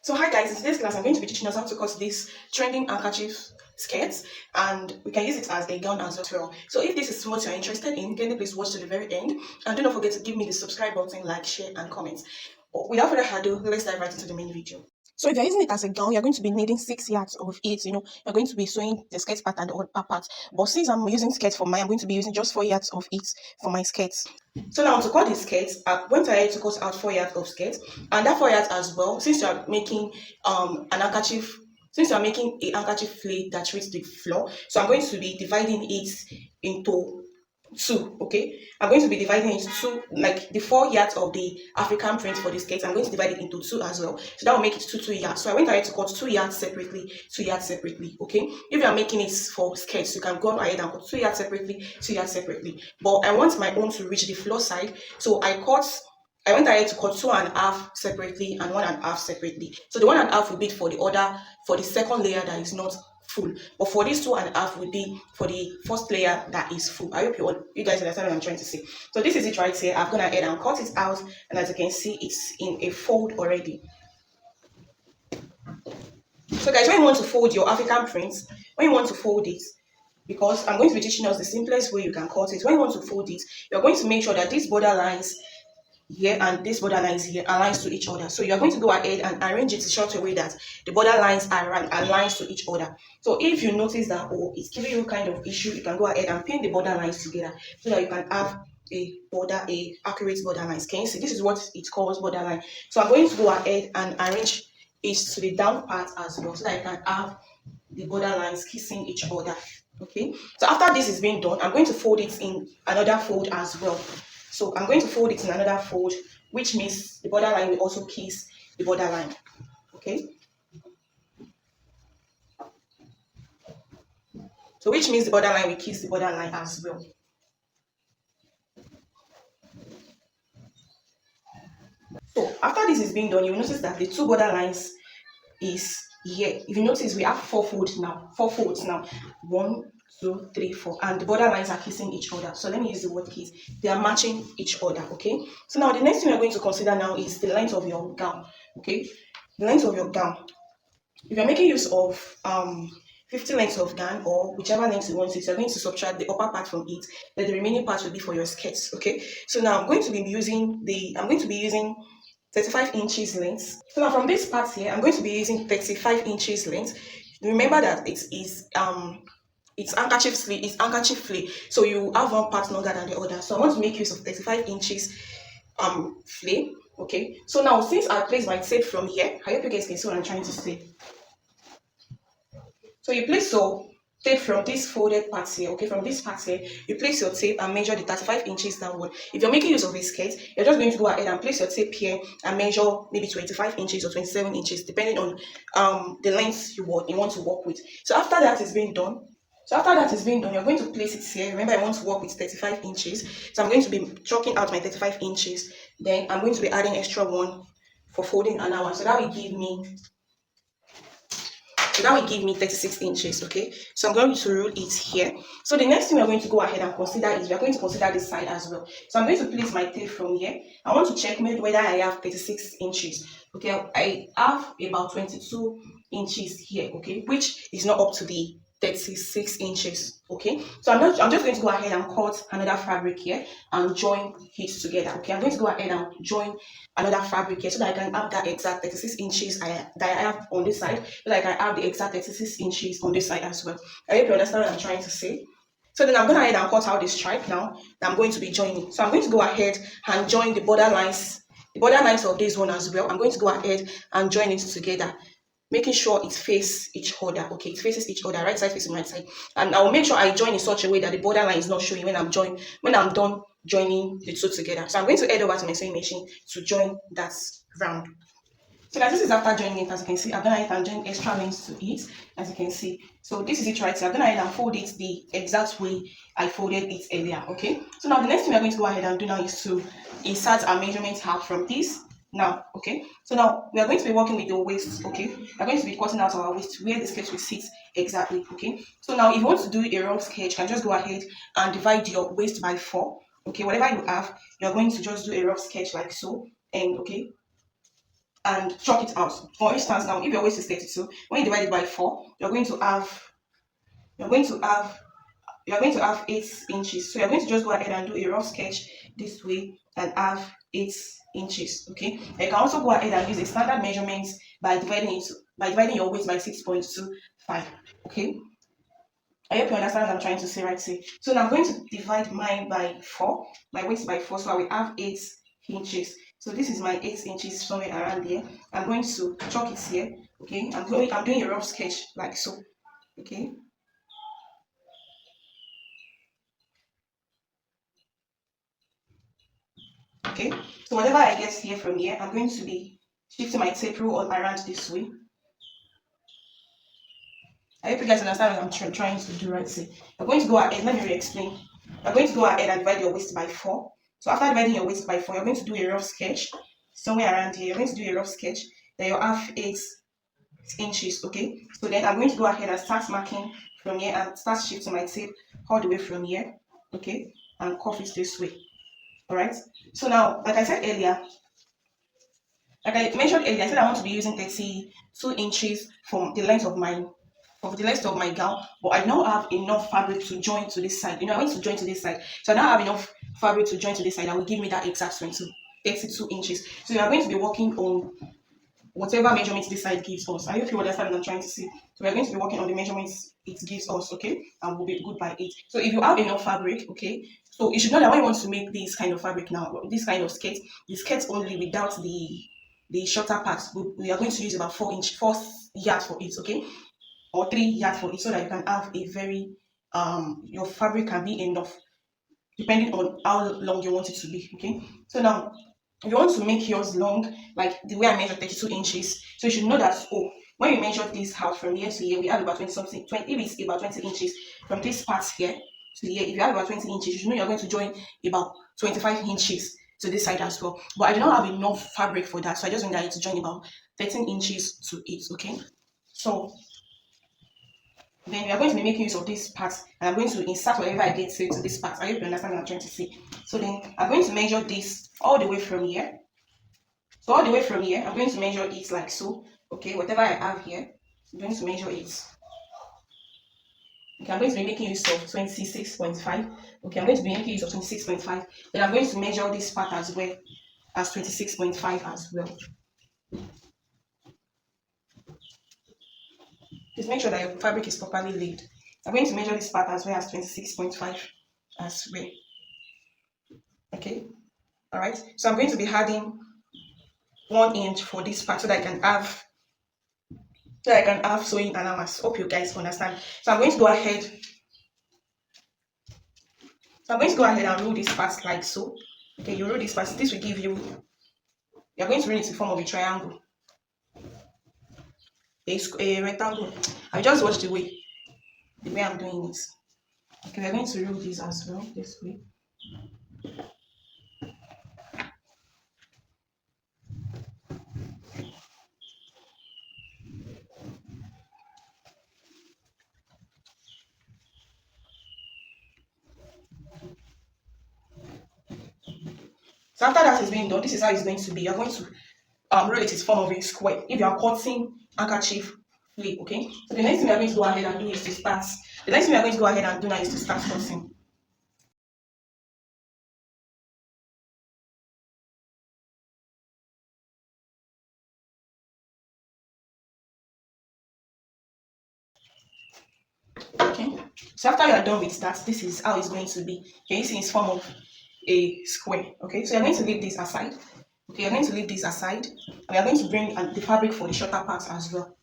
So hi guys, in today's class I'm going to be teaching us how to cut this trending handkerchief skirts, and we can use it as a gown as well. So if this is what you're interested in, kindly please watch to the very end, and do not forget to give me the subscribe button, like, share and comment. Without further ado, let's dive right into the main video. So if you're using it as a gown, you're going to be needing 6 yards of it. You're going to be sewing the skirt part and the upper part. But since I'm using skirts for mine, I'm going to be using just 4 yards of it for my skirts. So now to cut the skirts, I went ahead to cut out 4 yards of skirts, and that 4 yards as well, since you are making an handkerchief, since you are making a handkerchief flay that reaches the floor, so I'm going to be dividing it into 2. Okay, I'm going to be dividing it into 2, like the 4 yards of the African print for the skirts. I'm going to divide it into 2 as well, so that will make it 2 yards. So I went ahead to cut 2 yards separately, 2 yards separately. Okay, if you are making it for skirts, you can go ahead and cut 2 yards separately, 2 yards separately. But I want my own to reach the floor side, so I went ahead to cut 2.5 separately and 1.5 separately. So the 1.5 will be for the second layer that is not full, but for this 2.5 will be for the first layer that is full. I hope you guys understand what I'm trying to say. So this is it right here. I've gone ahead and cut it out, and as you can see, it's in a fold already. So guys, when you want to fold your African prints, when you want to fold it, because I'm going to be teaching us the simplest way you can cut it. When you want to fold it, you're going to make sure that these border lines here and this border lines here aligns to each other. So you're going to go ahead and arrange it in such a way that the border lines are aligns to each other. So if you notice that it's giving you kind of issue, you can go ahead and pin the border lines together so that you can have a accurate border lines. Can you see? This is what it calls border line. So I'm going to go ahead and arrange it to the down part as well, so that I can have the border lines kissing each other. Okay, so after this is being done, I'm going to fold it in another fold as well. So I'm going to fold it in another fold, which means the border line will also kiss the border line. Okay, so which means the border line will kiss the border line as well. So after this is being done, you will notice that the 2 border lines is here. If you notice, we have 4 folds now. 1, 2, 3, 4, and the border lines are kissing each other. So let me use the word kiss. They are matching each other. Okay, so now the next thing we're going to consider now is the length of your gown. Okay, the length of your gown. If you're making use of 50 lengths of gown, or whichever length you want it, you're going to subtract the upper part from it, then the remaining part will be for your skirts. Okay, so now I'm going to be using 35 inches length. So now from this part here, I'm going to be using 35 inches length. Remember that it's handkerchief flay, so you have one part longer than the other. So I want to make use of 35 inches flay. Okay, so now since I place my tape from here, I hope you guys can see what I'm trying to say. So you place your tape from this folded part here. Okay, from this part here, you place your tape and measure the 35 inches downward. If you're making use of a skirt, you're just going to go ahead and place your tape here and measure maybe 25 inches or 27 inches, depending on the length you want to work with. So after that is being done, you're going to place it here. Remember, I want to work with 35 inches. So I'm going to be chalking out my 35 inches. Then I'm going to be adding extra 1 for folding an hour. So that will give me 36 inches. Okay, so I'm going to rule it here. So the next thing we're going to go ahead and consider is we're going to consider this side as well. So I'm going to place my tape from here. I want to check whether I have 36 inches. Okay, I have about 22 inches here. Okay, which is not up to the 36 inches. Okay, so I'm just going to go ahead and cut another fabric here and join it together. Okay, I'm going to go ahead and join another fabric here so that I can have that exact 36 inches that I have on this side, so that I can have the exact 36 inches on this side as well. I hope you understand what I'm trying to say. So then I'm going to go ahead and cut out the stripe now that I'm going to be joining. So I'm going to go ahead and join the border lines of this one as well. I'm going to go ahead and join it together, making sure it faces each other. Okay, it faces each other, right side facing right side. And I will make sure I join in such a way that the border line is not showing when I'm done joining the 2 together. So I'm going to head over to my sewing machine to join that round. So guys, this is after joining it. As you can see, I've gone ahead and joined extra lengths to it, as you can see. So this is it right here. I've gone ahead and fold it the exact way I folded it earlier. Okay, so now the next thing we're going to go ahead and do now is to insert our measurement out from this now. Okay, so now we are going to be working with the waist. Okay, we're going to be cutting out our waist where the sketch will sit exactly. Okay, so now if you want to do a rough sketch, you can just go ahead and divide your waist by 4. Okay, whatever you have, you're going to just do a rough sketch like so. And okay, and chalk it out. For instance, now if your waist is 32, when you divide it by 4, you're going to have you're going to have 8 inches. So you're going to just go ahead and do a rough sketch this way and have 8 inches. Okay. And you can also go ahead and use a standard measurement by dividing your waist by 6.25. Okay. I hope you understand what I'm trying to say right here. So now I'm going to divide mine by 4, my waist by 4, so I will have 8 inches. So this is my 8 inches somewhere around there. I'm going to chalk it here. Okay. I'm doing a rough sketch like so. Okay. Okay, so whatever I get here from here, I'm going to be shifting my tape rule all around this way. I hope you guys understand what I'm trying to do right here. You're going to go ahead, let me re-explain. You're going to go ahead and divide your waist by 4. So after dividing your waist by 4, you're going to do a rough sketch somewhere around here. You're going to do a rough sketch. Then you'll have 8 inches, okay? So then I'm going to go ahead and start marking from here and start shifting my tape all the way from here, okay? And curve it this way, all right? So now, like I said earlier, like I mentioned earlier, I said I want to be using 32 inches from the length of my gown, but I don't have enough fabric to join to this side. I want to join to this side, so I don't have enough fabric to join to this side that will give me that exact 32 inches. So you are going to be working on whatever measurements this side gives us. I hope you understand what I'm trying to say. So we're going to be working on the measurements it gives us, okay? And we'll be good by it. So if you have enough fabric, okay, so you should know that when you want to make this kind of fabric now, this kind of skirt, the skirt only without the shorter parts, we are going to use about 4 yards for it, okay? Or 3 yards for it, so that you can have a very your fabric can be enough depending on how long you want it to be, okay? So now if you want to make yours long, like the way I measured 32 inches, so you should know that, oh, when you measure this out from here to here, we have about 20 something, 20, if it's about 20 inches from this part here to here, if you have about 20 inches, you should know you're going to join about 25 inches to this side as well. But I do not have enough fabric for that, so I just want that to join about 13 inches to it, okay? So then we are going to be making use of this part, and I'm going to insert whatever I get to this part. I hope you understand what I'm trying to say. So then I'm going to measure this all the way from here. So all the way from here, I'm going to measure it like so. Okay, whatever I have here, I'm going to measure it. Okay, I'm going to be making use of 26.5. Okay, I'm going to be making use of 26.5. Then I'm going to measure this part as well as 26.5 as well. Just make sure that your fabric is properly laid. I'm going to measure this part as well as 26.5 as well. Okay, all right. So I'm going to be adding 1 inch for this part so that I can have sewing allowance. Hope you guys understand. So I'm going to go ahead. And roll this part like so. Okay, you roll this part. This will give you. You're going to roll it in the form of a triangle, a rectangle. I just watch the way I'm doing it. Okay, we're going to roll this as well this way. So after that is being done, this is how it's going to be. You're going to roll it in form of a square. If you are cutting handkerchief flip, okay. So the next thing we are going to go ahead and do is to start. The next thing we are going to go ahead and do now is to start cutting. Okay. So after you are done with that, this is how it's going to be. Can you see it's form of a square? Okay. So you're going to leave this aside. Okay, you're going to leave this aside. And we are going to bring the fabric for the shorter parts as well.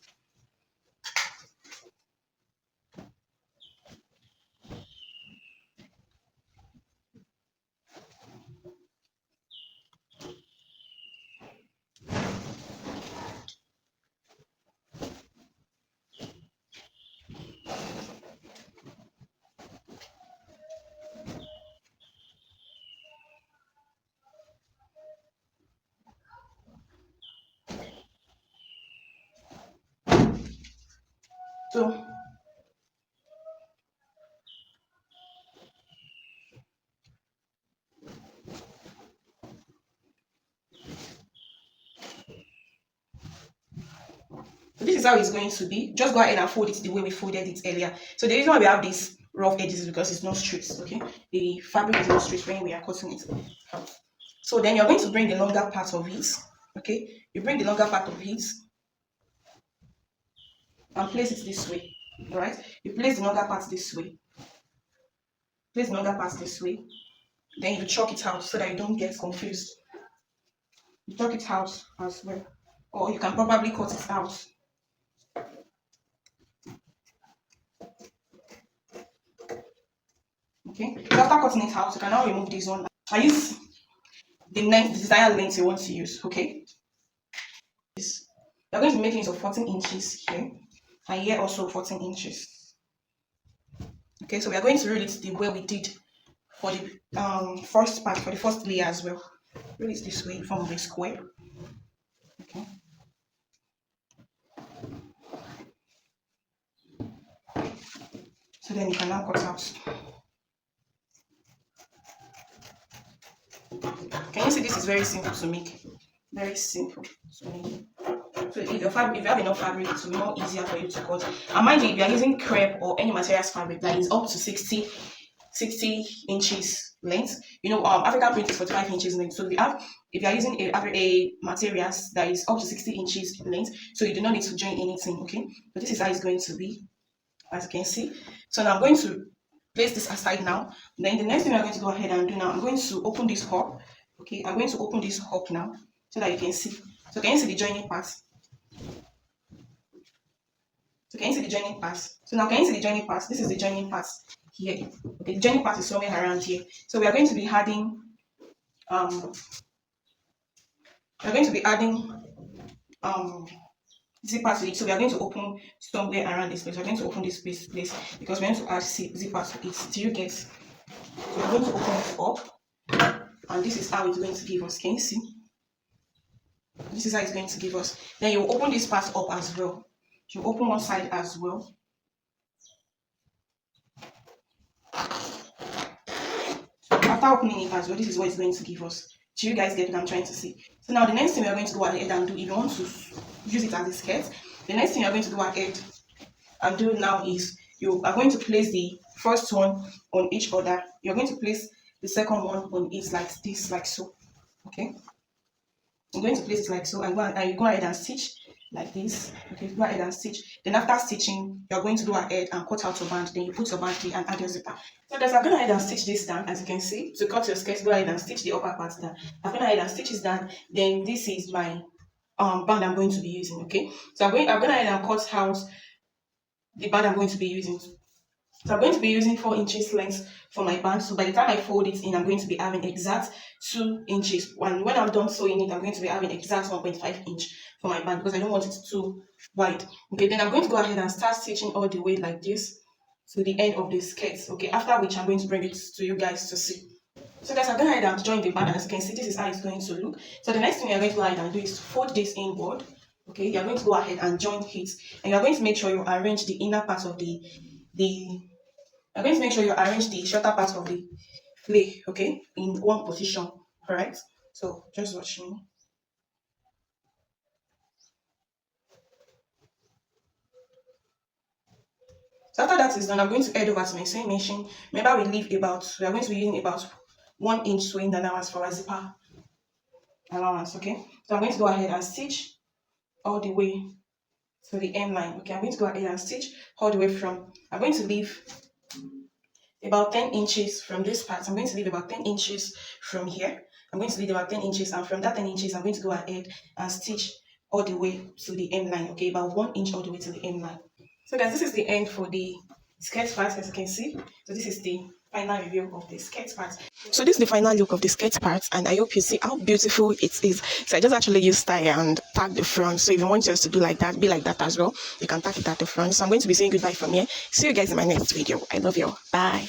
So So this is how it's going to be. Just go ahead and fold it the way we folded it earlier. So the reason why we have these rough edges is because it's not straight, okay? The fabric is not straight when we are cutting it out. So then you're going to bring the longer part of it, okay? You bring the longer part of it and place it this way, all right? You place the longer part this way. Place the longer part this way. Then you chalk it out so that you don't get confused. You chalk it out as well. Or you can probably cut it out. Okay, so after cutting it out, you can now remove this one. I use the desired length you want to use, okay? You're going to be making it of 14 inches here, and here also 14 inches. Okay, so we are going to roll it the way we did for the first part, for the first layer as well. Roll it this way in form of a square. Okay. So then you can now cut out. Can you see this is very simple to make? Very simple to make. So if you have enough fabric, it will be more easier for you to cut. And mind you, if you are using crepe or any materials fabric that is up to 60 inches length, you know, African print is 45 inches length. So if you are using a materials that is up to 60 inches length, so you do not need to join anything, okay? But this is how it's going to be, as you can see. So now I'm going to place this aside now. Then the next thing I'm going to go ahead and do now, I'm going to open this up. Okay, I'm going to open this up now so that you can see. So can you see the joining part? So can you see the joining part? So now can you see the joining part? This is the joining part here. Okay, the joining part is somewhere around here. So we are going to be adding zipper to it. So we are going to open somewhere around this place. We're going to open this place because we're going to add zipper to it. Do you get? So we're going to open it up, and this is how it's going to give us. Can you see? This is how it's going to give us. Then you open this part up as well. You open one side as well. So after opening it as well, this is what it's going to give us. Do you guys get what I'm trying to say? So now the next thing we're going to go ahead and do, if you want to use it as a skirt, the next thing you're going to go ahead and do now is you are going to place the first one on each other. You're going to place the second one on it like this, like so. Okay, I'm going to place it like so, and you go ahead and stitch like this. Okay, go ahead and stitch. Then after stitching, you're going to go ahead and cut out your band. Then you put your band here and add your zipper. So guys, I'm going ahead and stitch this down. As you can see, to cut your skirt, go ahead and stitch the upper part down. I'm going ahead and stitch this down. Then this is my band I'm going to be using. Okay, so I'm going ahead and cut out the band I'm going to be using. So I'm going to be using 4 inches length for my band. So by the time I fold it in, I'm going to be having exact 2 inches. And when I'm done sewing it, I'm going to be having exact 1.5 inch for my band because I don't want it too wide. Okay, then I'm going to go ahead and start stitching all the way like this to the end of the skirt. Okay, after which I'm going to bring it to you guys to see. So guys, I'm going ahead and join the band. As you can see, this is how it's going to look. So the next thing you're going to go ahead and do is fold this inward. Okay, you're going to go ahead and join it, and you're going to make sure you arrange the inner part of you're going to make sure you arrange the shorter part of the flay, okay, in one position. Alright, so just watch me. So after that is done, I'm going to head over to my sewing machine. Remember, we are going to be using about 1 inch sewing allowance for our zipper allowance, okay? So I'm going to go ahead and stitch all the way to the end line. Okay, I'm going to go ahead and stitch all the way from, I'm going to leave about 10 inches from this part. I'm going to leave about 10 inches from here. I'm going to leave about 10 inches, and from that 10 inches, I'm going to go ahead and stitch all the way to the end line. Okay, about 1 inch all the way to the end line. So guys, this is the end for the skirt part, as you can see. So this is the final review of the skirt part. So this is the final look of the skirt part, and I hope you see how beautiful it is. So I just actually used tie and tag the front. So if you want yours to do like that, be like that as well, you can tag it at the front. So I'm going to be saying goodbye from here. See you guys in my next video. I love you. Bye.